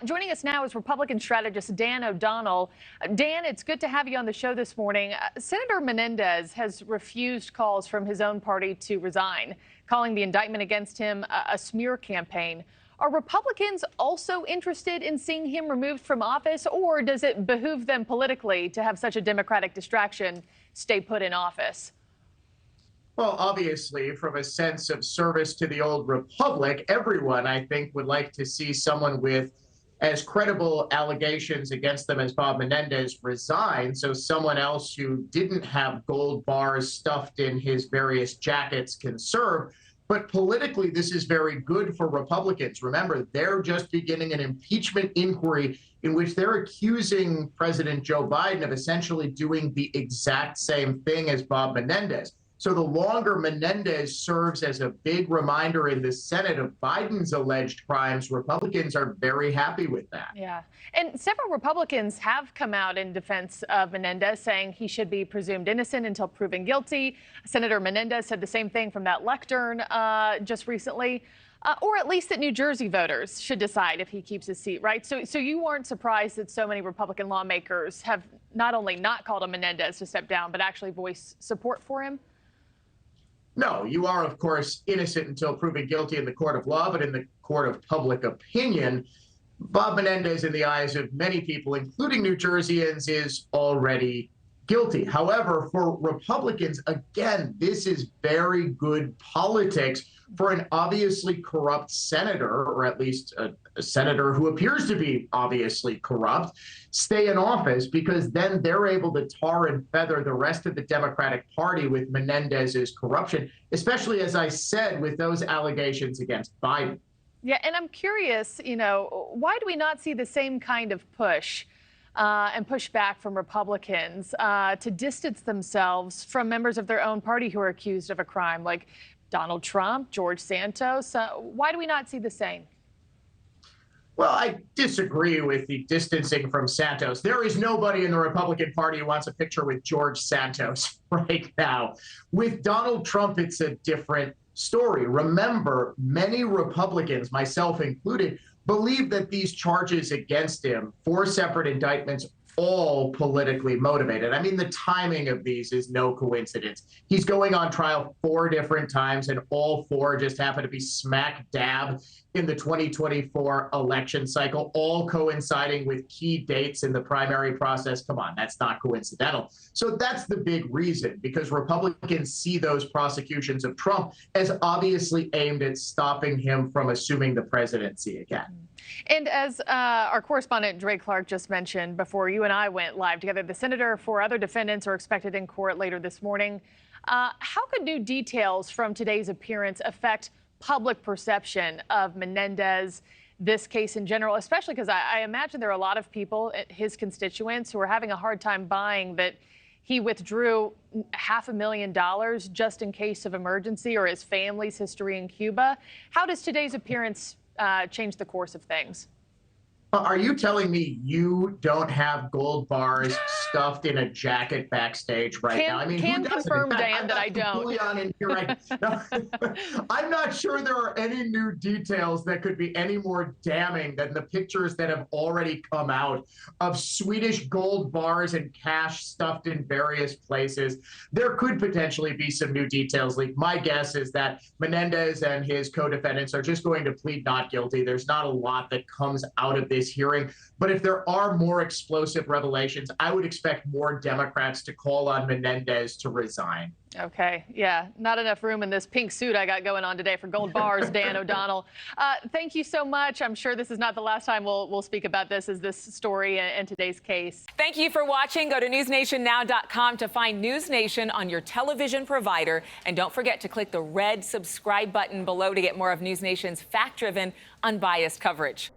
Joining us now is Republican strategist Dan O'Donnell. Dan, it's good to have you on the show this morning. Senator Menendez has refused calls from his own party to resign, calling the indictment against him a smear campaign. Are Republicans also interested in seeing him removed from office, or does it behoove them politically to have such a Democratic distraction stay put in office? Well, obviously, from a sense of service to the old republic, everyone, I think, would like to see someone with as credible allegations against them as Bob Menendez resign, so someone else who didn't have gold bars stuffed in his various jackets can serve. But politically, this is very good for Republicans. Remember, they're just beginning an impeachment inquiry in which they're accusing President Joe Biden of essentially doing the exact same thing as Bob Menendez. So the longer Menendez serves as a big reminder in the Senate of Biden's alleged crimes, Republicans are very happy with that. Yeah. And several Republicans have come out in defense of Menendez, saying he should be presumed innocent until proven guilty. Senator Menendez said the same thing from that lectern just recently. Or at least that New Jersey voters should decide if he keeps his seat, right? So you weren't surprised that so many Republican lawmakers have not only not called on Menendez to step down, but actually voiced support for him? No, you are, of course, innocent until proven guilty in the court of law, but in the court of public opinion, Bob Menendez, in the eyes of many people, including New Jerseyans, is already guilty. However, for Republicans, again, this is very good politics for an obviously corrupt senator, or at least a senator who appears to be obviously corrupt, stay in office, because then they're able to tar and feather the rest of the Democratic Party with Menendez's corruption, especially, as I said, with those allegations against Biden. Yeah, and I'm curious, why do we not see the same kind of push and push back from Republicans to distance themselves from members of their own party who are accused of a crime, like Donald Trump, George Santos? Why do we not see the same? Well, I disagree with the distancing from Santos. There is nobody in the Republican Party who wants a picture with George Santos right now. With Donald Trump, it's a different story. Remember, many Republicans, myself included, believe that these charges against him, 4 separate indictments, all politically motivated. I mean, the timing of these is no coincidence. He's going on trial 4 different times, and all 4 just happen to be smack dab in the 2024 election cycle, all coinciding with key dates in the primary process. Come on, that's not coincidental. So that's the big reason, because Republicans see those prosecutions of Trump as obviously aimed at stopping him from assuming the presidency again. And as our correspondent Dre Clark just mentioned before you and I went live together, the senator, 4 other defendants are expected in court later this morning. How could new details from today's appearance affect public perception of Menendez, this case in general, especially because I imagine there are a lot of people, his constituents, who are having a hard time buying that he withdrew $500,000 just in case of emergency, or his family's history in Cuba. How does today's appearance change the course of things? Are you telling me you don't have gold bars stuffed in a jacket backstage right now? I mean, can confirm, Dan, that I don't. I'm not sure there are any new details that could be any more damning than the pictures that have already come out of Swedish gold bars and cash stuffed in various places. There could potentially be some new details leaked. My guess is that Menendez and his co-defendants are just going to plead not guilty. There's not a lot that comes out of this hearing. But if there are more explosive revelations, I would expect more Democrats to call on Menendez to resign. Okay. Yeah. Not enough room in this pink suit I got going on today for gold bars, Dan O'Donnell. Thank you so much. I'm sure this is not the last time we'll speak about this story and today's case. Thank you for watching. Go to newsnationnow.com to find News Nation on your television provider. And don't forget to click the red subscribe button below to get more of News Nation's fact-driven, unbiased coverage.